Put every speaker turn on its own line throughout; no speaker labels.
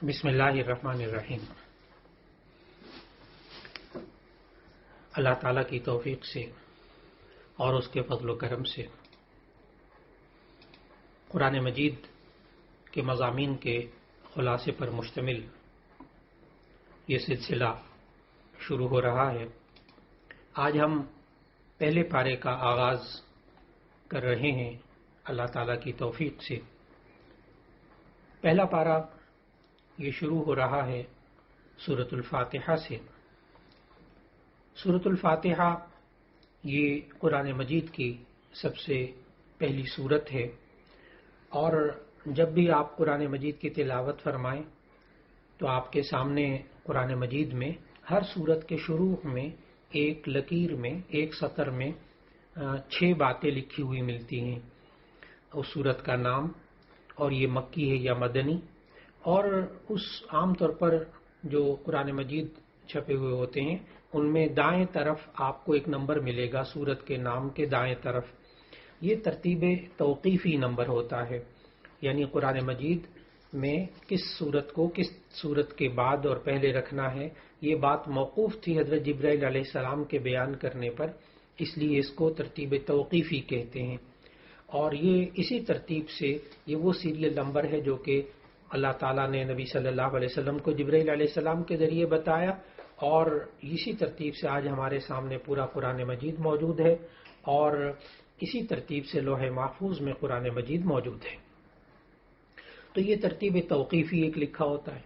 بسم اللہ الرحمن الرحیم۔ اللہ تعالیٰ کی توفیق سے اور اس کے فضل و کرم سے قرآن مجید کے مضامین کے خلاصے پر مشتمل یہ سلسلہ شروع ہو رہا ہے۔ آج ہم پہلے پارے کا آغاز کر رہے ہیں اللہ تعالیٰ کی توفیق سے۔ پہلا پارہ یہ شروع ہو رہا ہے سورۃ الفاتحہ سے۔ سورۃ الفاتحہ یہ قرآن مجید کی سب سے پہلی سورت ہے، اور جب بھی آپ قرآن مجید کی تلاوت فرمائیں تو آپ کے سامنے قرآن مجید میں ہر سورت کے شروع میں ایک لکیر میں، ایک سطر میں 6 باتیں لکھی ہوئی ملتی ہیں۔ اس سورت کا نام اور یہ مکی ہے یا مدنی، اور اس عام طور پر جو قرآن مجید چھپے ہوئے ہوتے ہیں ان میں دائیں طرف آپ کو ایک نمبر ملے گا سورت کے نام کے دائیں طرف۔ یہ ترتیب توقیفی نمبر ہوتا ہے، یعنی قرآن مجید میں کس سورت کو کس سورت کے بعد اور پہلے رکھنا ہے، یہ بات موقوف تھی حضرت جبرائیل علیہ السلام کے بیان کرنے پر، اس لیے اس کو ترتیب توقیفی کہتے ہیں۔ اور یہ اسی ترتیب سے یہ وہ سیریل نمبر ہے جو کہ اللہ تعالیٰ نے نبی صلی اللہ علیہ وسلم کو جبرائیل علیہ السلام کے ذریعے بتایا، اور اسی ترتیب سے آج ہمارے سامنے پورا قرآن مجید موجود ہے، اور اسی ترتیب سے لوح محفوظ میں قرآن مجید موجود ہے۔ تو یہ ترتیب توقیفی ایک لکھا ہوتا ہے۔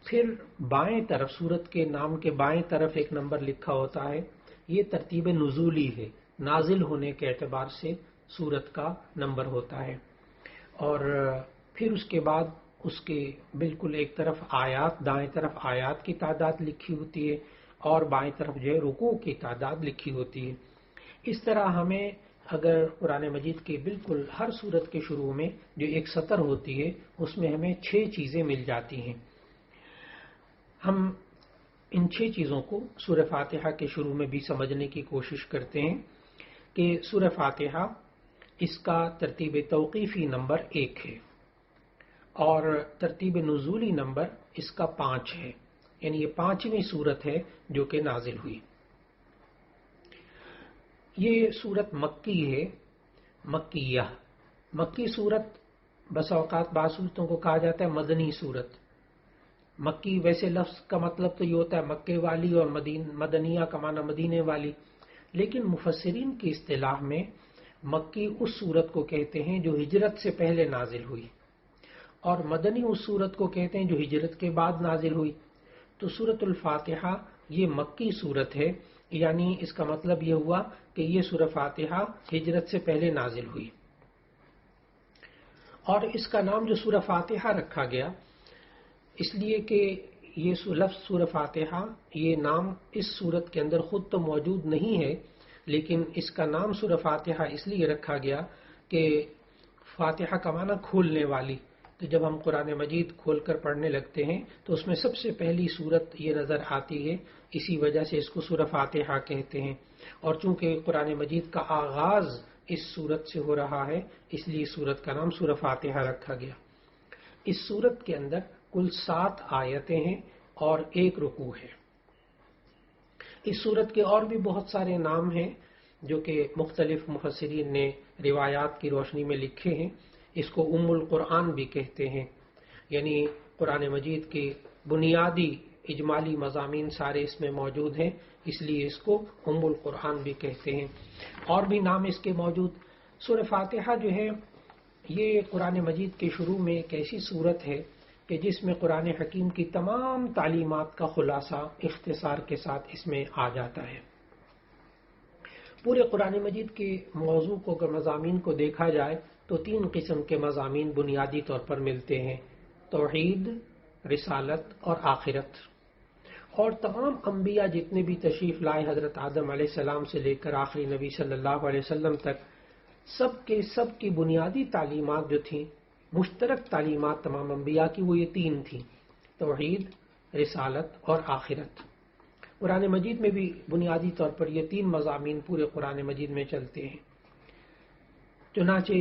پھر بائیں طرف سورت کے نام کے بائیں طرف ایک نمبر لکھا ہوتا ہے، یہ ترتیب نزولی ہے، نازل ہونے کے اعتبار سے سورت کا نمبر ہوتا ہے۔ اور پھر اس کے بعد اس کے بالکل ایک طرف آیات، دائیں طرف آیات کی تعداد لکھی ہوتی ہے، اور بائیں طرف جو ہے رکوع کی تعداد لکھی ہوتی ہے۔ اس طرح ہمیں اگر قرآن مجید کے بالکل ہر سورت کے شروع میں جو ایک سطر ہوتی ہے اس میں ہمیں 6 چیزیں مل جاتی ہیں۔ ہم ان 6 چیزوں کو سورہ فاتحہ کے شروع میں بھی سمجھنے کی کوشش کرتے ہیں کہ سورہ فاتحہ اس کا ترتیب توقیفی نمبر 1 ہے، اور ترتیب نزولی نمبر اس کا 5 ہے، یعنی یہ 5ویں سورت ہے جو کہ نازل ہوئی۔ یہ سورت مکی ہے، مکیہ۔ مکی سورت بس اوقات بعض صورتوں کو کہا جاتا ہے مدنی سورت۔ مکی ویسے لفظ کا مطلب تو یہ ہوتا ہے مکے والی، اور مدنیہ کا معنی مدینے والی، لیکن مفسرین کی اصطلاح میں مکی اس سورت کو کہتے ہیں جو ہجرت سے پہلے نازل ہوئی، اور مدنی اس سورت کو کہتے ہیں جو ہجرت کے بعد نازل ہوئی۔ تو سورۃ الفاتحہ یہ مکی سورت ہے، یعنی اس کا مطلب یہ ہوا کہ یہ سورہ فاتحہ ہجرت سے پہلے نازل ہوئی۔ اور اس کا نام جو سورہ فاتحہ رکھا گیا اس لیے کہ یہ لفظ سورہ فاتحہ، یہ نام اس سورت کے اندر خود تو موجود نہیں ہے، لیکن اس کا نام سورہ فاتحہ اس لیے رکھا گیا کہ فاتحہ کا معنی کھولنے والی۔ تو جب ہم قرآن مجید کھول کر پڑھنے لگتے ہیں تو اس میں سب سے پہلی سورت یہ نظر آتی ہے، اسی وجہ سے اس کو سورہ فاتحہ کہتے ہیں۔ اور چونکہ قرآن مجید کا آغاز اس سورت سے ہو رہا ہے اس لیے اس سورت کا نام سورہ فاتحہ رکھا گیا۔ اس سورت کے اندر کل 7 آیتیں ہیں اور 1 رکوع ہے۔ اس سورت کے اور بھی بہت سارے نام ہیں جو کہ مختلف مفسرین نے روایات کی روشنی میں لکھے ہیں۔ اس کو ام القرآن بھی کہتے ہیں، یعنی قرآن مجید کے بنیادی اجمالی مضامین سارے اس میں موجود ہیں، اس لیے اس کو ام القرآن بھی کہتے ہیں۔ اور بھی نام اس کے موجود۔ سورہ فاتحہ جو ہے یہ قرآن مجید کے شروع میں ایک ایسی سورت ہے کہ جس میں قرآن حکیم کی تمام تعلیمات کا خلاصہ اختصار کے ساتھ اس میں آ جاتا ہے۔ پورے قرآن مجید کے موضوع کو اگر مضامین کو دیکھا جائے تو 3 قسم کے مضامین بنیادی طور پر ملتے ہیں: توحید، رسالت اور آخرت۔ اور تمام انبیاء جتنے بھی تشریف لائے حضرت آدم علیہ السلام سے لے کر آخری نبی صلی اللہ علیہ وسلم تک، سب کی بنیادی تعلیمات جو تھیں، مشترک تعلیمات تمام انبیاء کی، وہ یہ 3 تھیں: توحید، رسالت اور آخرت۔ قرآن مجید میں بھی بنیادی طور پر یہ 3 مضامین پورے قرآن مجید میں چلتے ہیں۔ چنانچہ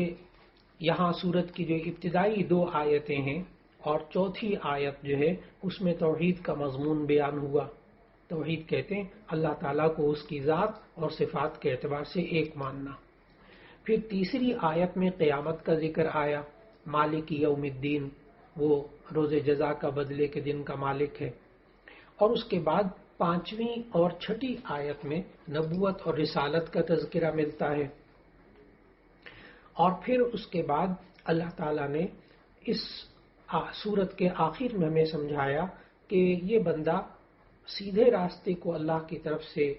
یہاں سورت کی جو ابتدائی 2 آیتیں ہیں اور چوتھی آیت جو ہے اس میں توحید کا مضمون بیان ہوا. توحید کہتے ہیں اللہ تعالیٰ کو اس کی ذات اور صفات کے اعتبار سے ایک ماننا. پھر تیسری آیت میں قیامت کا ذکر آیا، مالک یوم الدین، وہ روز جزا کا بدلے کے دن کا مالک ہے. اور اس کے بعد پانچویں اور چھٹی آیت میں نبوت اور رسالت کا تذکرہ ملتا ہے. اور پھر اس کے بعد اللہ تعالیٰ نے اس سورت کے آخر میں ہمیں سمجھایا کہ یہ بندہ سیدھے راستے کو اللہ کی طرف سے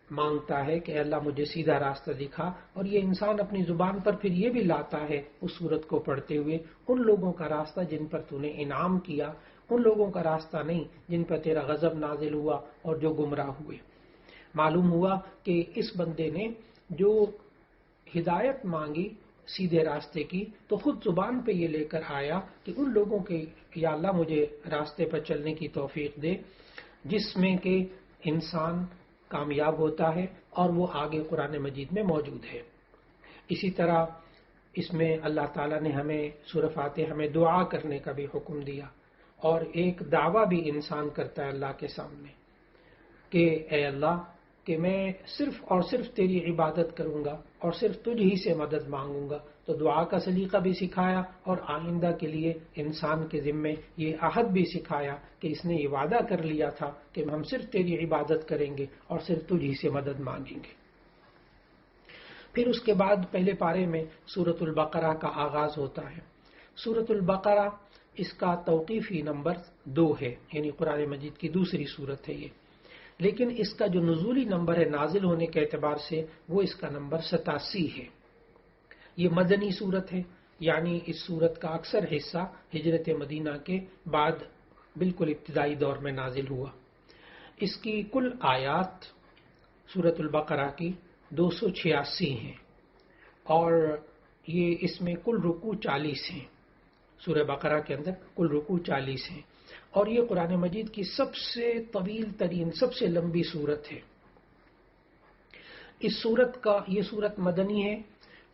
مانگتا ہے کہ اللہ مجھے سیدھا راستہ دکھا، اور یہ انسان اپنی زبان پر پھر یہ بھی لاتا ہے اس سورت کو پڑھتے ہوئے، ان لوگوں کا راستہ جن پر تو نے انعام کیا، ان لوگوں کا راستہ نہیں جن پر تیرا غضب نازل ہوا اور جو گمراہ ہوئے. معلوم ہوا کہ اس بندے نے جو ہدایت مانگی سیدھے راستے کی تو خود زبان پہ یہ لے کر آیا کہ ان لوگوں کے یا اللہ مجھے راستے پر چلنے کی توفیق دے جس میں کہ انسان کامیاب ہوتا ہے، اور وہ آگے قرآن مجید میں موجود ہے. اسی طرح اس میں اللہ تعالیٰ نے ہمیں سورہ فاتحہ ہمیں دعا کرنے کا بھی حکم دیا، اور ایک دعویٰ بھی انسان کرتا ہے اللہ کے سامنے کہ اے اللہ کہ میں صرف اور صرف تیری عبادت کروں گا اور صرف تجھ ہی سے مدد مانگوں گا. تو دعا کا سلیقہ بھی سکھایا، اور آئندہ کے لیے انسان کے ذمے یہ عہد بھی سکھایا کہ اس نے یہ وعدہ کر لیا تھا کہ ہم صرف تیری عبادت کریں گے اور صرف تجھ ہی سے مدد مانگیں گے. پھر اس کے بعد پہلے پارے میں سورۃ البقرہ کا آغاز ہوتا ہے. سورۃ البقرہ اس کا توقیفی نمبر 2 ہے، یعنی قرآن مجید کی دوسری سورت ہے یہ، لیکن اس کا جو نزولی نمبر ہے نازل ہونے کے اعتبار سے وہ اس کا نمبر 87 ہے. یہ مدنی سورت ہے، یعنی اس سورت کا اکثر حصہ ہجرت مدینہ کے بعد بالکل ابتدائی دور میں نازل ہوا. اس کی کل آیات سورۃ البقرہ کی 286 ہیں، اور یہ اس میں کل رکوع 40 ہیں. سورہ بقرہ کے اندر کل رکوع 40 ہیں، اور یہ قرآن مجید کی سب سے طویل ترین سب سے لمبی سورت ہے. اس سورت کا یہ سورت مدنی ہے،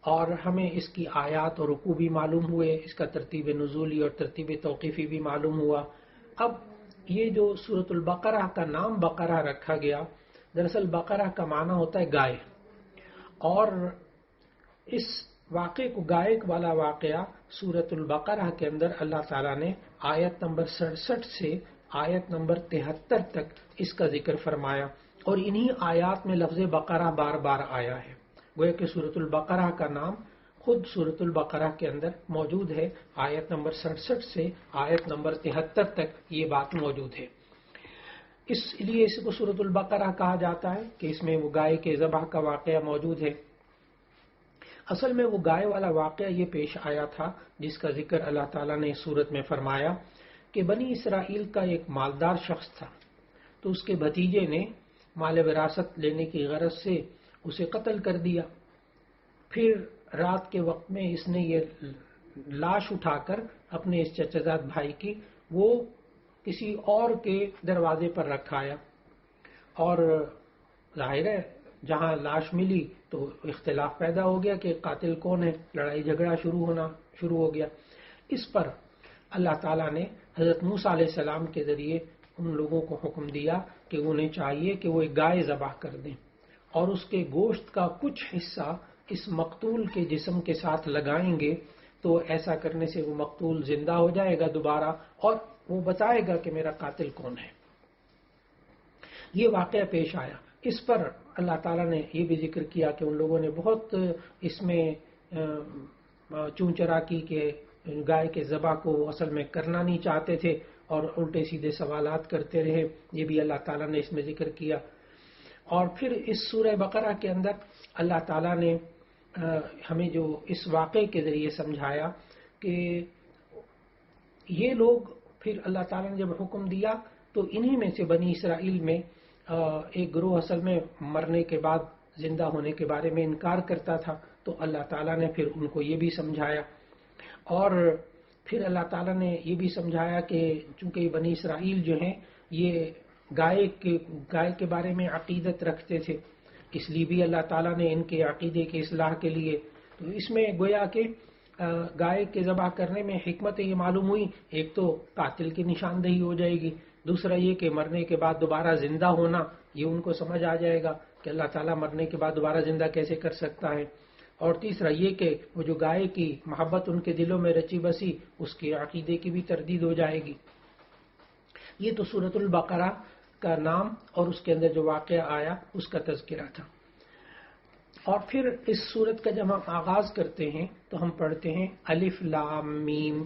اور ہمیں اس کی آیات اور رکوع بھی معلوم ہوئے، اس کا ترتیب نزولی اور ترتیب توقیفی بھی معلوم ہوا. اب یہ جو سورۃ البقرہ کا نام بقرہ رکھا گیا، دراصل بقرہ کا معنی ہوتا ہے گائے، اور اس واقعے کو گائے والا واقعہ سورۃ البقرہ کے اندر اللہ تعالیٰ نے آیت نمبر 67 سے آیت نمبر 73 تک اس کا ذکر فرمایا، اور انہی آیات میں لفظ بقرہ بار بار آیا ہے. گویا کہ سورۃ البقرہ کا نام خود سورۃ البقرہ کے اندر موجود ہے. آیت نمبر 67 سے آیت نمبر 73 تک یہ بات موجود ہے. اس لیے اس کو سورۃ البقرہ کہا جاتا ہے کہ اس میں وہ گائے کے ذبح کا واقعہ موجود ہے. اصل میں وہ گائے والا واقعہ یہ پیش آیا تھا جس کا ذکر اللہ تعالیٰ نے اس سورت میں فرمایا کہ بنی اسرائیل کا ایک مالدار شخص تھا، تو اس کے بھتیجے نے مال وراثت لینے کی غرض سے اسے قتل کر دیا. پھر رات کے وقت میں اس نے یہ لاش اٹھا کر اپنے اس چچزاد بھائی کی وہ کسی اور کے دروازے پر رکھایا، اور ظاہر ہے جہاں لاش ملی تو اختلاف پیدا ہو گیا کہ قاتل کون ہے، لڑائی جھگڑا شروع ہو گیا. اس پر اللہ تعالیٰ نے حضرت موسیٰ علیہ السلام کے ذریعے ان لوگوں کو حکم دیا کہ انہیں چاہیے کہ وہ ایک گائے ذبح کر دیں، اور اس کے گوشت کا کچھ حصہ اس مقتول کے جسم کے ساتھ لگائیں گے، تو ایسا کرنے سے وہ مقتول زندہ ہو جائے گا دوبارہ، اور وہ بتائے گا کہ میرا قاتل کون ہے. یہ واقعہ پیش آیا. اس پر اللہ تعالیٰ نے یہ بھی ذکر کیا کہ ان لوگوں نے بہت اس میں چونچرا کی کہ گائے کے ذبح کو اصل میں کرنا نہیں چاہتے تھے اور الٹے سیدھے سوالات کرتے رہے. یہ بھی اللہ تعالیٰ نے اس میں ذکر کیا. اور پھر اس سورہ بقرہ کے اندر اللہ تعالیٰ نے ہمیں جو اس واقعے کے ذریعے سمجھایا کہ یہ لوگ پھر اللہ تعالیٰ نے جب حکم دیا تو انہی میں سے بنی اسرائیل میں ایک گروہ اصل میں مرنے کے بعد زندہ ہونے کے بارے میں انکار کرتا تھا، تو اللہ تعالیٰ نے پھر ان کو یہ بھی سمجھایا. اور پھر اللہ تعالیٰ نے یہ بھی سمجھایا کہ چونکہ یہ بنی اسرائیل جو ہیں یہ گائے کے بارے میں عقیدت رکھتے تھے، اس لیے بھی اللہ تعالیٰ نے ان کے عقیدے کے اصلاح کے لیے، تو اس میں گویا کہ گائے کے ذبح کرنے میں حکمت یہ معلوم ہوئی، ایک تو قاتل کی نشاندہی ہو جائے گی، دوسرا یہ کہ مرنے کے بعد دوبارہ زندہ ہونا، یہ ان کو سمجھ آ جائے گا کہ اللہ تعالیٰ مرنے کے بعد دوبارہ زندہ کیسے کر سکتا ہے، اور تیسرا یہ کہ وہ جو گائے کی محبت ان کے دلوں میں رچی بسی، اس کے عقیدے کی بھی تردید ہو جائے گی۔ یہ تو سورۃ البقرہ کا نام اور اس کے اندر جو واقعہ آیا اس کا تذکرہ تھا۔ اور پھر اس سورت کا جب ہم آغاز کرتے ہیں تو ہم پڑھتے ہیں الف لام میم۔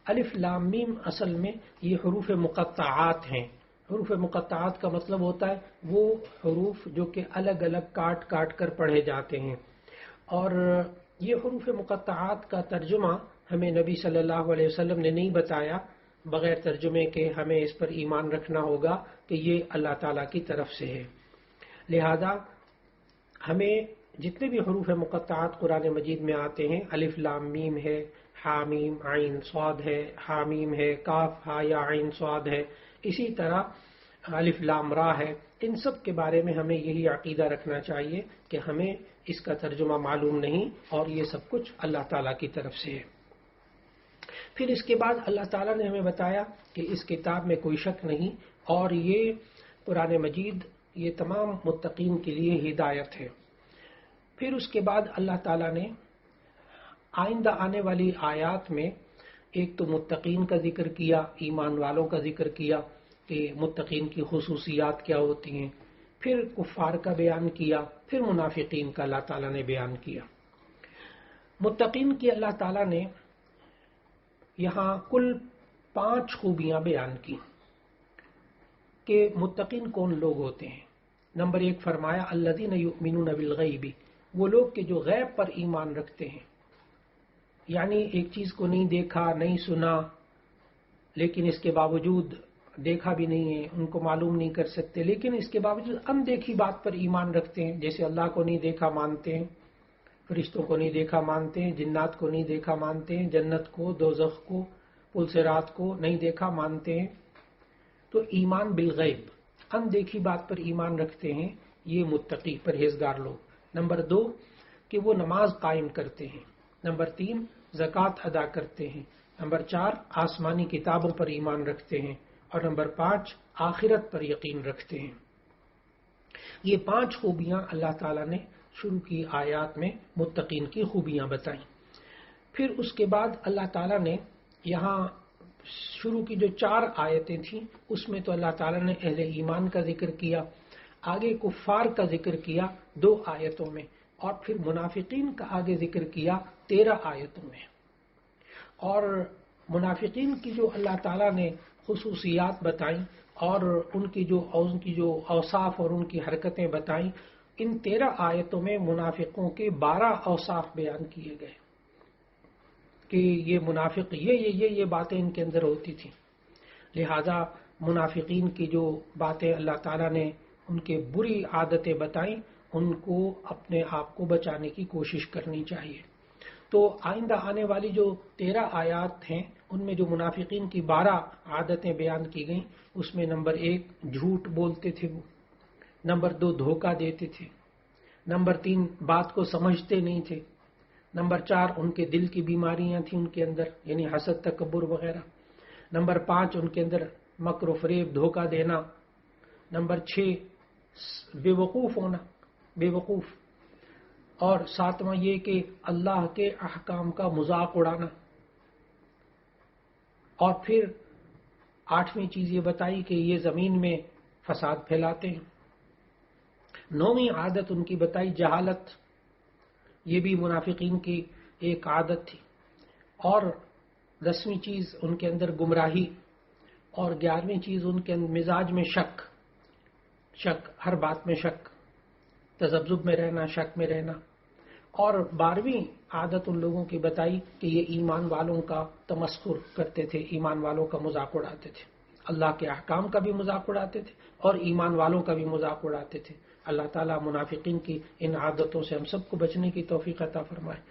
الف لام میم اصل میں یہ حروف مقطعات ہیں۔ حروف مقطعات کا مطلب ہوتا ہے وہ حروف جو کہ الگ الگ کاٹ کاٹ کر پڑھے جاتے ہیں، اور یہ حروف مقطعات کا ترجمہ ہمیں نبی صلی اللہ علیہ وسلم نے نہیں بتایا بغیر ترجمے کے، ہمیں اس پر ایمان رکھنا ہوگا کہ یہ اللہ تعالیٰ کی طرف سے ہے۔ لہذا ہمیں جتنے بھی حروف مقطعات قرآن مجید میں آتے ہیں، الف لام میم ہے، حامیم عین صاد ہے، حامیم ہے، کاف ہا یا عین صاد ہے، اسی طرح الف لام را ہے، ان سب کے بارے میں ہمیں یہی عقیدہ رکھنا چاہیے کہ ہمیں اس کا ترجمہ معلوم نہیں اور یہ سب کچھ اللہ تعالیٰ کی طرف سے ہے۔ پھر اس کے بعد اللہ تعالیٰ نے ہمیں بتایا کہ اس کتاب میں کوئی شک نہیں، اور یہ قرآن مجید یہ تمام متقین کے لیے ہدایت ہے۔ پھر اس کے بعد اللہ تعالیٰ نے آئندہ آنے والی آیات میں ایک تو متقین کا ذکر کیا، ایمان والوں کا ذکر کیا کہ متقین کی خصوصیات کیا ہوتی ہیں، پھر کفار کا بیان کیا، پھر منافقین کا اللہ تعالیٰ نے بیان کیا۔ متقین کی اللہ تعالیٰ نے یہاں کل 5 خوبیاں بیان کی کہ متقین کون لوگ ہوتے ہیں۔ نمبر 1 فرمایا الذین یؤمنون بالغیب، وہ لوگ کہ جو غیب پر ایمان رکھتے ہیں، یعنی ایک چیز کو نہیں دیکھا نہیں سنا لیکن اس کے باوجود دیکھا بھی نہیں ہے، ان کو معلوم نہیں کر سکتے، لیکن اس کے باوجود اندیکھی بات پر ایمان رکھتے ہیں، جیسے اللہ کو نہیں دیکھا مانتے ہیں، فرشتوں کو نہیں دیکھا مانتے ہیں، جنات کو نہیں دیکھا مانتے ہیں، جنت کو، دوزخ کو، پلسرات کو نہیں دیکھا مانتے ہیں۔ تو ایمان بالغیب، اندیکھی بات پر ایمان رکھتے ہیں، یہ متقی پرہیزگار لوگ۔ نمبر 2 کہ وہ نماز قائم کرتے ہیں۔ نمبر 3 زکوٰۃ ادا کرتے ہیں۔ نمبر 4 آسمانی کتابوں پر ایمان رکھتے ہیں، اور نمبر 5 آخرت پر یقین رکھتے ہیں۔ یہ 5 خوبیاں اللہ تعالیٰ نے شروع کی آیات میں متقین کی خوبیاں بتائیں۔ پھر اس کے بعد اللہ تعالیٰ نے یہاں شروع کی جو 4 آیتیں تھیں اس میں تو اللہ تعالیٰ نے اہل ایمان کا ذکر کیا، آگے کفار کا ذکر کیا 2 آیتوں میں، اور پھر منافقین کا آگے ذکر کیا 13 آیتوں میں۔ اور منافقین کی جو اللہ تعالیٰ نے خصوصیات بتائیں اور ان کی جو اوصاف اور ان کی حرکتیں بتائیں، ان 13 آیتوں میں منافقوں کے 12 اوصاف بیان کیے گئے کہ یہ منافق یہ باتیں ان کے اندر ہوتی تھیں۔ لہذا منافقین کی جو باتیں اللہ تعالیٰ نے ان کے بری عادتیں بتائیں، ان کو اپنے آپ کو بچانے کی کوشش کرنی چاہیے۔ تو آئندہ آنے والی جو 13 آیات ہیں ان میں جو منافقین کی 12 عادتیں بیان کی گئیں، اس میں نمبر 1 جھوٹ بولتے تھے وہ، نمبر 2 دھوکہ دیتے تھے، نمبر 3 بات کو سمجھتے نہیں تھے، نمبر 4 ان کے دل کی بیماریاں تھیں ان کے اندر، یعنی حسد تکبر وغیرہ، نمبر 5 ان کے اندر مکر و فریب دھوکہ دینا، نمبر 6 بے وقوف ہونا، بے وقوف، اور 7واں یہ کہ اللہ کے احکام کا مذاق اڑانا، اور پھر 8ویں چیز یہ بتائی کہ یہ زمین میں فساد پھیلاتے ہیں۔ 9ویں عادت ان کی بتائی جہالت، یہ بھی منافقین کی ایک عادت تھی، اور 10ویں چیز ان کے اندر گمراہی، اور 11ویں چیز ان کے مزاج میں شک، ہر بات میں شک، تذبذب میں رہنا، شک میں رہنا، اور 12ویں عادت ان لوگوں کی بتائی کہ یہ ایمان والوں کا تمسخر کرتے تھے، ایمان والوں کا مذاق اڑاتے تھے، اللہ کے احکام کا بھی مذاق اڑاتے تھے اور ایمان والوں کا بھی مذاق اڑاتے تھے۔ اللہ تعالیٰ منافقین کی ان عادتوں سے ہم سب کو بچنے کی توفیق عطا فرمائے۔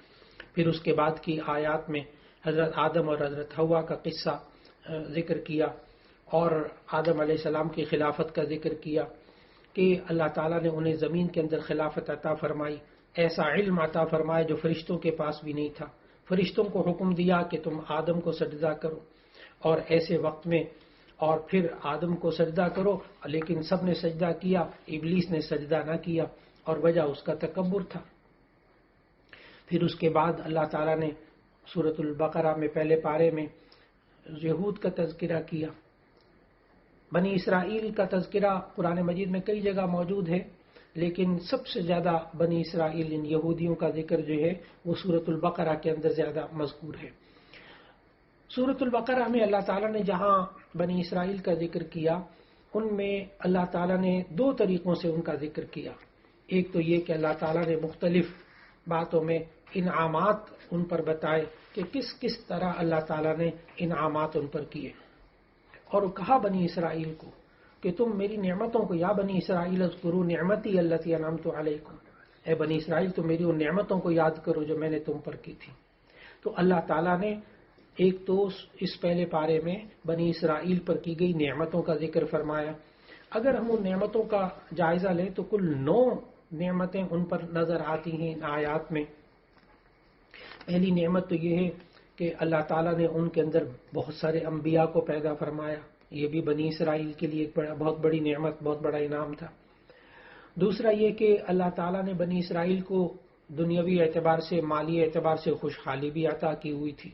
پھر اس کے بعد کی آیات میں حضرت آدم اور حضرت حوا کا قصہ ذکر کیا، اور آدم علیہ السلام کی خلافت کا ذکر کیا کہ اللہ تعالیٰ نے انہیں زمین کے اندر خلافت عطا فرمائی، ایسا علم عطا فرمایا جو فرشتوں کے پاس بھی نہیں تھا۔ فرشتوں کو حکم دیا کہ تم آدم کو سجدہ کرو، اور ایسے وقت میں اور پھر آدم کو سجدہ کرو، لیکن سب نے سجدہ کیا، ابلیس نے سجدہ نہ کیا، اور وجہ اس کا تکبر تھا۔ پھر اس کے بعد اللہ تعالیٰ نے سورۃ البقرہ میں پہلے پارے میں یہود کا تذکرہ کیا۔ بنی اسرائیل کا تذکرہ قرآن مجید میں کئی جگہ موجود ہے، لیکن سب سے زیادہ بنی اسرائیل ان یہودیوں کا ذکر جو ہے وہ سورۃ البقرہ کے اندر زیادہ مذکور ہے۔ سورۃ البقرہ میں اللہ تعالیٰ نے جہاں بنی اسرائیل کا ذکر کیا، ان میں اللہ تعالیٰ نے دو طریقوں سے ان کا ذکر کیا۔ ایک تو یہ کہ اللہ تعالیٰ نے مختلف باتوں میں انعامات ان پر بتائے کہ کس کس طرح اللہ تعالیٰ نے انعامات ان پر کیے، اور کہا بنی اسرائیل کو کہ تم میری نعمتوں کو، یا بنی اسرائیل اذکروا نعمتی التی انعمت علیکم، اے بنی اسرائیل تم میری ان نعمتوں کو یاد کرو جو میں نے تم پر کی تھی۔ تو اللہ تعالیٰ نے ایک تو اس پہلے پارے میں بنی اسرائیل پر کی گئی نعمتوں کا ذکر فرمایا۔ اگر ہم ان نعمتوں کا جائزہ لیں تو کل 9 نعمتیں ان پر نظر آتی ہیں ان آیات میں۔ پہلی نعمت تو یہ ہے کہ اللہ تعالیٰ نے ان کے اندر بہت سارے انبیاء کو پیدا فرمایا، یہ بھی بنی اسرائیل کے لیے ایک بہت بڑی نعمت، بہت بڑا انعام تھا۔ دوسرا یہ کہ اللہ تعالیٰ نے بنی اسرائیل کو دنیاوی اعتبار سے، مالی اعتبار سے خوشحالی بھی عطا کی ہوئی تھی۔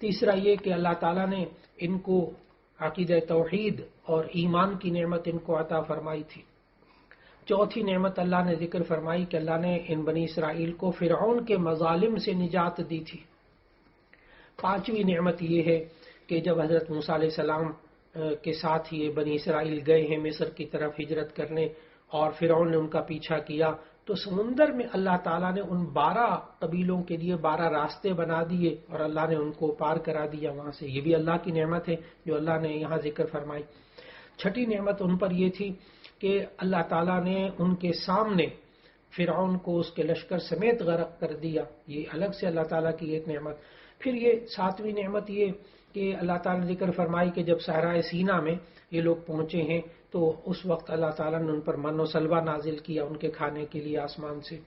تیسرا یہ کہ اللہ تعالیٰ نے ان کو عقیدہ توحید اور ایمان کی نعمت ان کو عطا فرمائی تھی۔ چوتھی نعمت اللہ نے ذکر فرمائی کہ اللہ نے ان بنی اسرائیل کو فرعون کے مظالم سے نجات دی تھی۔ پانچویں نعمت یہ ہے کہ جب حضرت موسیٰ علیہ السلام کے ساتھ یہ بنی اسرائیل گئے ہیں مصر کی طرف ہجرت کرنے، اور فرعون نے ان کا پیچھا کیا، تو سمندر میں اللہ تعالیٰ نے ان 12 قبیلوں کے لیے 12 راستے بنا دیے، اور اللہ نے ان کو پار کرا دیا وہاں سے۔ یہ بھی اللہ کی نعمت ہے جو اللہ نے یہاں ذکر فرمائی۔ چھٹی نعمت ان پر یہ تھی کہ اللہ تعالیٰ نے ان کے سامنے فرعون کو اس کے لشکر سمیت غرق کر دیا، یہ الگ سے اللہ تعالیٰ کی ایک نعمت۔ پھر یہ ساتویں نعمت یہ کہ اللہ تعالیٰ نے ذکر فرمائی کہ جب صحرائے سینا میں یہ لوگ پہنچے ہیں تو اس وقت اللہ تعالیٰ نے ان پر من و سلوہ نازل کیا ان کے کھانے کے لیے آسمان سے۔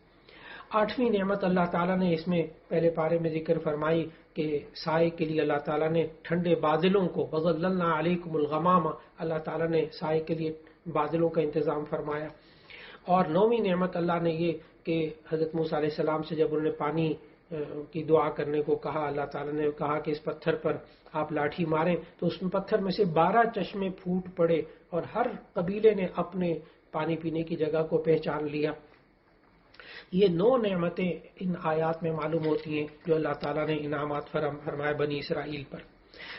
آٹھویں نعمت اللہ تعالیٰ نے اس میں پہلے پارے میں ذکر فرمائی کہ سائے کے لیے اللہ تعالیٰ نے ٹھنڈے بادلوں کو، وَظَلَّلْنَا عَلَيْكُمُ الْغَمَامَ، اللہ تعالیٰ نے سائے کے لیے بادلوں کا انتظام فرمایا۔ اور 9ویں نعمت اللہ نے یہ کہ حضرت موسیٰ علیہ السلام سے جب انہوں نے پانی کی دعا کرنے کو کہا، اللہ تعالیٰ نے کہا کہ اس پتھر پر آپ لاٹھی ماریں، تو اس پتھر میں سے 12 چشمے پھوٹ پڑے، اور ہر قبیلے نے اپنے پانی پینے کی جگہ کو پہچان لیا۔ یہ 9 نعمتیں ان آیات میں معلوم ہوتی ہیں جو اللہ تعالیٰ نے انعامات فرمائے بنی اسرائیل پر۔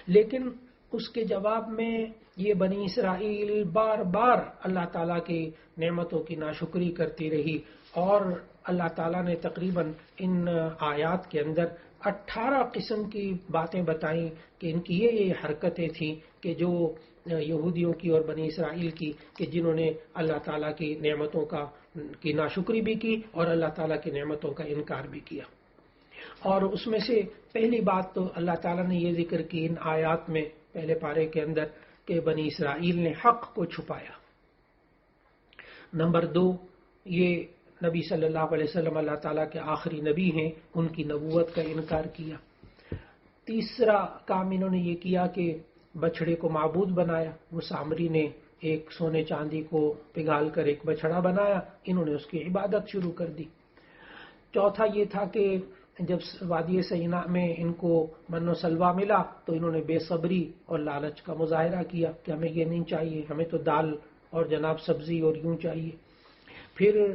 لیکن اس کے جواب میں یہ بنی اسرائیل بار بار اللہ تعالیٰ کی نعمتوں کی ناشکری کرتی رہی، اور اللہ تعالیٰ نے تقریباً ان آیات کے اندر 18 قسم کی باتیں بتائیں کہ ان کی یہ حرکتیں تھیں کہ جو یہودیوں کی اور بنی اسرائیل کی، کہ جنہوں نے اللہ تعالیٰ کی نعمتوں کی ناشکری بھی کی اور اللہ تعالیٰ کی نعمتوں کا انکار بھی کیا۔ اور اس میں سے پہلی بات تو اللہ تعالیٰ نے یہ ذکر کی ان آیات میں پہلے پارے کے اندر کہ بنی اسرائیل نے حق کو چھپایا۔ نمبر 2، یہ نبی صلی اللہ علیہ وسلم اللہ تعالیٰ کے آخری نبی ہیں، ان کی نبوت کا انکار کیا۔ تیسرا کام انہوں نے یہ کیا کہ بچھڑے کو معبود بنایا، وہ سامری نے ایک سونے چاندی کو پگھال کر ایک بچھڑا بنایا، انہوں نے اس کی عبادت شروع کر دی۔ چوتھا یہ تھا کہ جب وادی سینا میں ان کو من و سلوہ ملا تو انہوں نے بے صبری اور لالچ کا مظاہرہ کیا کہ ہمیں یہ نہیں چاہیے، ہمیں تو دال اور جناب سبزی اور یوں چاہیے۔ پھر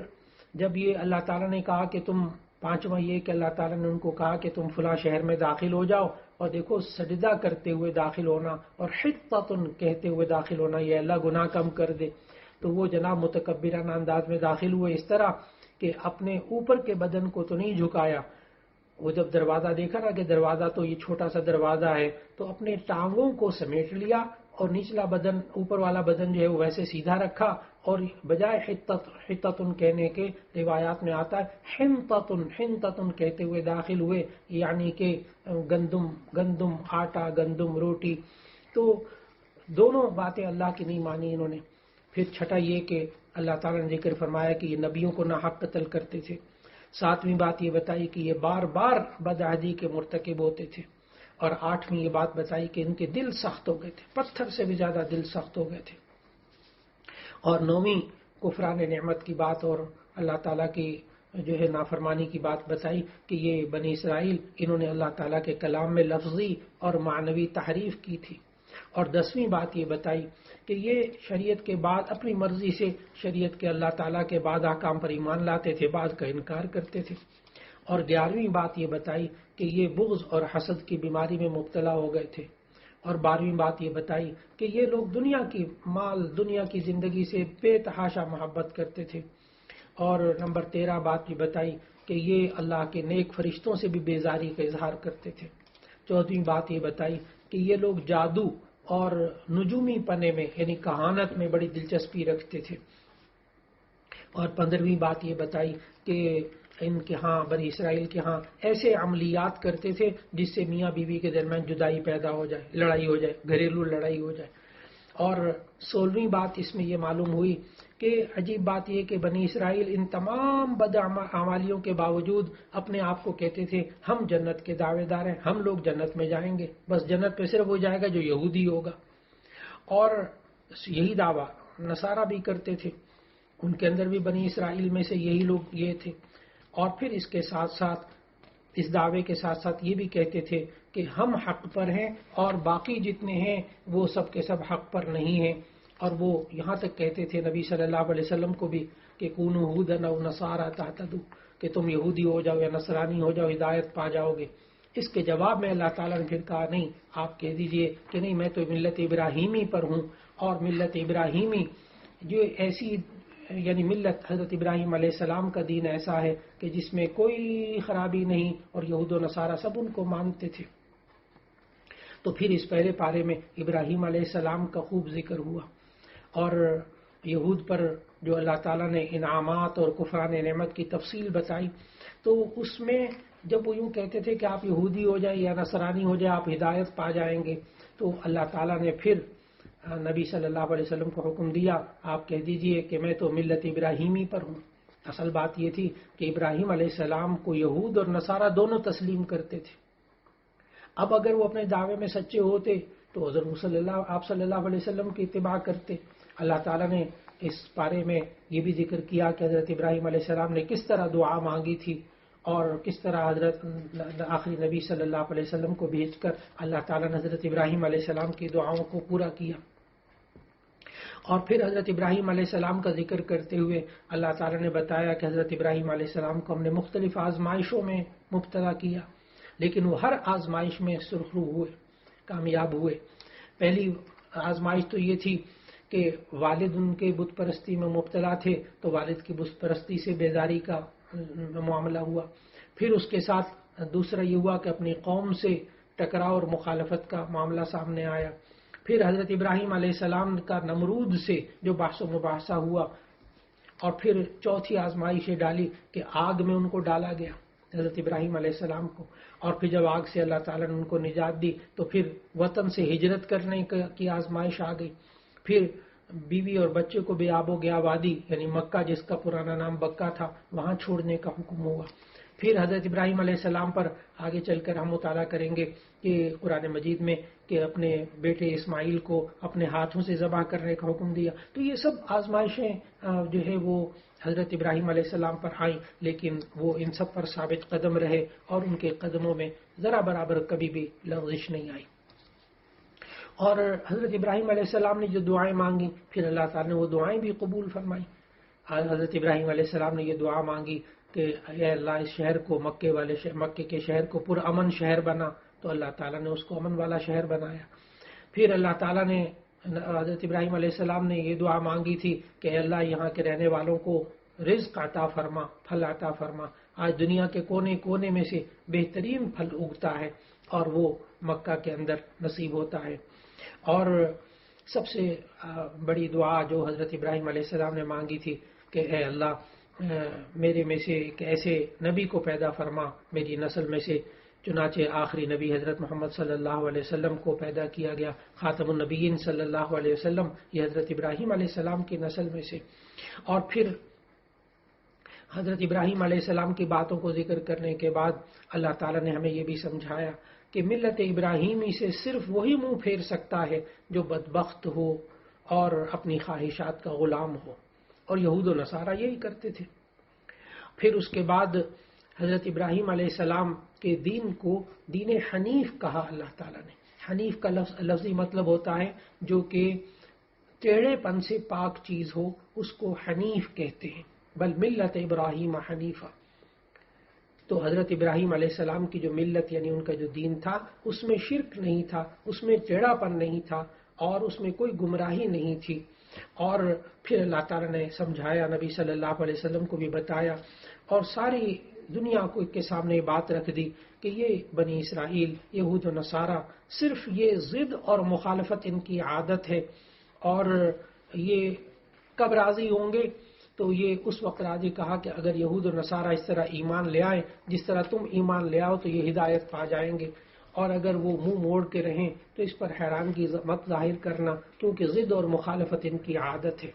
جب یہ اللہ تعالیٰ نے کہا کہ تم، پانچواں یہ کہ اللہ تعالیٰ نے ان کو کہا کہ تم فلاں شہر میں داخل ہو جاؤ، اور دیکھو سجدہ کرتے ہوئے داخل ہونا اور حطۃ کہتے ہوئے داخل ہونا، یہ اللہ گناہ کم کر دے، تو وہ جناب متکبرانہ انداز میں داخل ہوئے، اس طرح کہ اپنے اوپر کے بدن کو تو نہیں جھکایا۔ وہ جب دروازہ دیکھا نا کہ دروازہ تو یہ چھوٹا سا دروازہ ہے، تو اپنے ٹانگوں کو سمیٹ لیا اور نچلا بدن، اوپر والا بدن جو ہے وہ ویسے سیدھا رکھا، اور بجائے حطۃ کہنے کے روایات میں آتا ہے حنطۃ کہتے ہوئے داخل ہوئے، یعنی کہ گندم آٹا، گندم روٹی۔ تو دونوں باتیں اللہ کی نہیں مانی انہوں نے۔ پھر چھٹا یہ کہ اللہ تعالیٰ نے ذکر فرمایا کہ یہ نبیوں کو ناحق قتل کرتے تھے۔ 7ویں بات یہ بتائی کہ یہ بار بار بدعہدی کے مرتکب ہوتے تھے، اور 8ویں یہ بات بتائی کہ ان کے دل سخت ہو گئے تھے، پتھر سے بھی زیادہ دل سخت ہو گئے تھے، اور 9ویں کفران نعمت کی بات اور اللہ تعالیٰ کی جو ہے نافرمانی کی بات بتائی کہ یہ بنی اسرائیل انہوں نے اللہ تعالیٰ کے کلام میں لفظی اور معنوی تحریف کی تھی، اور 10ویں بات یہ بتائی کہ یہ شریعت کے بعد اپنی مرضی سے شریعت کے اللہ تعالیٰ کے بعد احکام پر ایمان لاتے تھے، بعد کا انکار کرتے تھے، اور 11ویں بات یہ بتائی کہ یہ بغض اور حسد کی بیماری میں مبتلا ہو گئے تھے، اور 12ویں بات یہ بتائی کہ یہ لوگ دنیا کی مال، دنیا کی زندگی سے بے تحاشا محبت کرتے تھے، اور نمبر 13 بات یہ بتائی کہ یہ اللہ کے نیک فرشتوں سے بھی بیزاری کا اظہار کرتے تھے، 14ویں بات یہ بتائی کہ یہ لوگ جادو اور نجومی پنے میں یعنی کہانت میں بڑی دلچسپی رکھتے تھے، اور 15ویں بات یہ بتائی کہ ان کے ہاں بنی اسرائیل کے ہاں ایسے عملیات کرتے تھے جس سے میاں بیوی کے درمیان جدائی پیدا ہو جائے، لڑائی ہو جائے، گھریلو لڑائی ہو جائے، اور 16ویں بات اس میں یہ معلوم ہوئی کہ عجیب بات یہ کہ بنی اسرائیل ان تمام بد اعمالیوں کے باوجود اپنے آپ کو کہتے تھے ہم جنت کے دعوے دار ہیں، ہم لوگ جنت میں جائیں گے، بس جنت پہ صرف وہ جائے گا جو یہودی ہوگا، اور یہی دعویٰ نصارہ بھی کرتے تھے، ان کے اندر بھی بنی اسرائیل میں سے یہی لوگ یہ تھے، اور پھر اس کے ساتھ ساتھ اس دعوے کے ساتھ ساتھ یہ بھی کہتے تھے کہ ہم حق پر ہیں اور باقی جتنے ہیں وہ سب کے سب حق پر نہیں ہیں، اور وہ یہاں تک کہتے تھے نبی صلی اللہ علیہ وسلم کو بھی کہ کونوا ھودن او نصارا تہتدوا، کہ تم یہودی ہو جاؤ یا نصرانی ہو جاؤ ہدایت پا جاؤ گے۔ اس کے جواب میں اللہ تعالیٰ نے پھر کہا نہیں، آپ کہہ دیجئے کہ نہیں، میں تو ملت ابراہیمی پر ہوں، اور ملت ابراہیمی جو ایسی یعنی ملت حضرت ابراہیم علیہ السلام کا دین ایسا ہے کہ جس میں کوئی خرابی نہیں، اور یہود و نصارہ سب ان کو مانتے تھے۔ تو پھر اس پہلے پارے میں ابراہیم علیہ السلام کا خوب ذکر ہوا، اور یہود پر جو اللہ تعالیٰ نے انعامات اور کفران نعمت کی تفصیل بتائی، تو اس میں جب وہ یوں کہتے تھے کہ آپ یہودی ہو جائیں یا نصرانی ہو جائیں آپ ہدایت پا جائیں گے، تو اللہ تعالیٰ نے پھر نبی صلی اللہ علیہ وسلم کو حکم دیا آپ کہہ دیجئے کہ میں تو ملت ابراہیمی پر ہوں۔ اصل بات یہ تھی کہ ابراہیم علیہ السلام کو یہود اور نصارہ دونوں تسلیم کرتے تھے، اب اگر وہ اپنے دعوے میں سچے ہوتے تو حضرت آپ صلی اللہ علیہ وسلم کی اتباع کرتے۔ اللہ تعالیٰ نے اس بارے میں یہ بھی ذکر کیا کہ حضرت ابراہیم علیہ السلام نے کس طرح دعا مانگی تھی، اور کس طرح حضرت آخری نبی صلی اللہ علیہ وسلم کو بھیج کر اللہ تعالیٰ نے حضرت ابراہیم علیہ السلام کی دعاؤں کو پورا کیا۔ اور پھر حضرت ابراہیم علیہ السلام کا ذکر کرتے ہوئے اللہ تعالیٰ نے بتایا کہ حضرت ابراہیم علیہ السلام کو ہم نے مختلف آزمائشوں میں مبتلا کیا، لیکن وہ ہر آزمائش میں سرخرو ہوئے، کامیاب ہوئے۔ پہلی آزمائش تو یہ تھی کہ والد ان کے بت پرستی میں مبتلا تھے، تو والد کی بت پرستی سے بیزاری کا معاملہ ہوا۔ پھر اس کے ساتھ دوسرا یہ ہوا کہ اپنی قوم سے ٹکراؤ اور مخالفت کا معاملہ سامنے آیا۔ پھر حضرت ابراہیم علیہ السلام کا نمرود سے جو بحث و مباحثہ ہوا، اور پھر چوتھی آزمائش ڈالی کہ آگ میں ان کو ڈالا گیا حضرت ابراہیم علیہ السلام کو، اور پھر جب آگ سے اللہ تعالیٰ نے ان کو نجات دی تو پھر وطن سے ہجرت کرنے کی آزمائش آ گئی، پھر بیوی اور بچے کو بے آب و گیا وادی یعنی مکہ جس کا پرانا نام بکہ تھا وہاں چھوڑنے کا حکم ہوا۔ پھر حضرت ابراہیم علیہ السلام پر آگے چل کر ہم مطالعہ کریں گے کہ قرآن مجید میں کہ اپنے بیٹے اسماعیل کو اپنے ہاتھوں سے ذبح کرنے کا حکم دیا۔ تو یہ سب آزمائشیں جو ہے وہ حضرت ابراہیم علیہ السلام پر آئیں، لیکن وہ ان سب پر ثابت قدم رہے اور ان کے قدموں میں ذرا برابر کبھی بھی لغزش نہیں آئی۔ اور حضرت ابراہیم علیہ السلام نے جو دعائیں مانگی پھر اللہ تعالیٰ نے وہ دعائیں بھی قبول فرمائی۔ حضرت ابراہیم علیہ السلام نے یہ دعا مانگی کہ اے اللہ اس شہر کو مکے کے شہر کو پرامن شہر بنا، تو اللہ تعالیٰ نے اس کو امن والا شہر بنایا۔ پھر اللہ تعالیٰ نے حضرت ابراہیم علیہ السلام نے یہ دعا مانگی تھی کہ اے اللہ یہاں کے رہنے والوں کو رزق عطا فرما، پھل عطا فرما۔ آج دنیا کے کونے کونے میں سے بہترین پھل اگتا ہے اور وہ مکہ کے اندر نصیب ہوتا ہے۔ اور سب سے بڑی دعا جو حضرت ابراہیم علیہ السلام نے مانگی تھی کہ اے اللہ میرے میں سے ایک ایسے نبی کو پیدا فرما میری نسل میں سے، چنانچہ آخری نبی حضرت محمد صلی اللہ علیہ وسلم کو پیدا کیا گیا، خاتم النبیین صلی اللہ علیہ وسلم یہ حضرت ابراہیم علیہ السلام کی نسل میں سے۔ اور پھر حضرت ابراہیم علیہ السلام کی باتوں کو ذکر کرنے کے بعد اللہ تعالیٰ نے ہمیں یہ بھی سمجھایا کہ ملت ابراہیمی سے صرف وہی منہ پھیر سکتا ہے جو بدبخت ہو اور اپنی خواہشات کا غلام ہو، اور یہود و نصارہ یہی کرتے تھے۔ پھر اس کے بعد حضرت ابراہیم علیہ السلام کے دین کو دین حنیف کہا اللہ تعالیٰ نے۔ حنیف کا لفظی مطلب ہوتا ہے جو کہ ٹیڑھے پن سے پاک چیز ہو، اس کو حنیف کہتے ہیں، بل ملت ابراہیم حنیفہ۔ تو حضرت ابراہیم علیہ السلام کی جو ملت یعنی ان کا جو دین تھا، اس میں شرک نہیں تھا، اس میں ٹیڑھا پن نہیں تھا، اور اس میں کوئی گمراہی نہیں تھی۔ اور پھر اللہ تعالیٰ نے سمجھایا، نبی صلی اللہ علیہ وسلم کو بھی بتایا، اور ساری دنیا کو کے سامنے بات رکھ دی کہ یہ بنی اسرائیل، یہود و نصارہ، صرف یہ ضد اور مخالفت ان کی عادت ہے، اور یہ کب راضی ہوں گے؟ تو یہ اس وقت راضی کہا کہ اگر یہود و نصارہ اس طرح ایمان لے آئیں جس طرح تم ایمان لے آؤ تو یہ ہدایت پا جائیں گے، اور اگر وہ منہ موڑ کے رہیں تو اس پر حیرانگی مت ظاہر کرنا، کیونکہ ضد اور مخالفت ان کی عادت ہے۔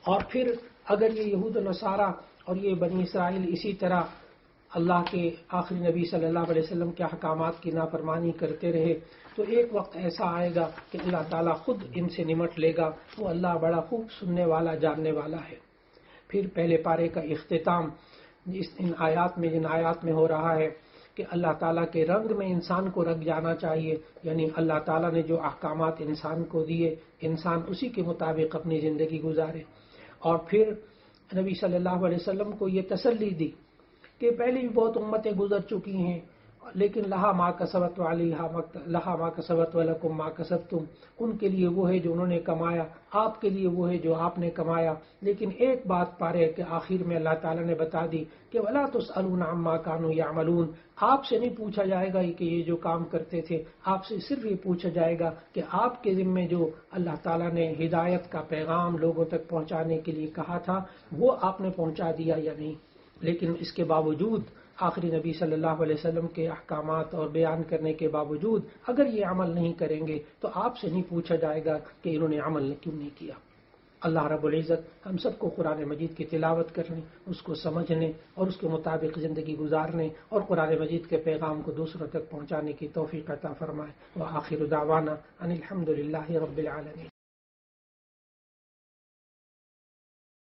اور پھر اگر یہ یہود و نصارہ اور یہ بنی اسرائیل اسی طرح اللہ کے آخری نبی صلی اللہ علیہ وسلم کے احکامات کی نافرمانی کرتے رہے تو ایک وقت ایسا آئے گا کہ اللہ تعالیٰ خود ان سے نمٹ لے گا۔ وہ اللہ بڑا خوب سننے والا، جاننے والا ہے۔ پھر پہلے پارے کا اختتام جن آیات میں ہو رہا ہے کہ اللہ تعالیٰ کے رنگ میں انسان کو رکھ جانا چاہیے، یعنی اللہ تعالیٰ نے جو احکامات انسان کو دیے، انسان اسی کے مطابق اپنی زندگی گزارے۔ اور پھر نبی صلی اللہ علیہ وسلم کو یہ تسلی دی کہ پہلے بھی بہت امتیں گزر چکی ہیں، لیکن لہا ما کسبت لہا ما کسبت ولکم ما کسبتم، ان کے لیے وہ ہے جو انہوں نے کمایا، آپ کے لیے وہ ہے جو آپ نے کمایا۔ لیکن ایک بات پارے کے آخر میں اللہ تعالیٰ نے بتا دی کہ ولا تسألون عما كانوا يعملون، آپ سے نہیں پوچھا جائے گا کہ یہ جو کام کرتے تھے، آپ سے صرف یہ پوچھا جائے گا کہ آپ کے ذمے جو اللہ تعالیٰ نے ہدایت کا پیغام لوگوں تک پہنچانے کے لیے کہا تھا وہ آپ نے پہنچا دیا یا نہیں۔ لیکن اس کے باوجود آخری نبی صلی اللہ علیہ وسلم کے احکامات اور بیان کرنے کے باوجود اگر یہ عمل نہیں کریں گے تو آپ سے نہیں پوچھا جائے گا کہ انہوں نے عمل کیوں نہیں کیا۔ اللہ رب العزت ہم سب کو قرآن مجید کی تلاوت کرنے، اس کو سمجھنے اور اس کے مطابق زندگی گزارنے اور قرآن مجید کے پیغام کو دوسروں تک پہنچانے کی توفیق عطا فرمائے۔ وآخر دعوانا ان الحمد للہ رب العالمین۔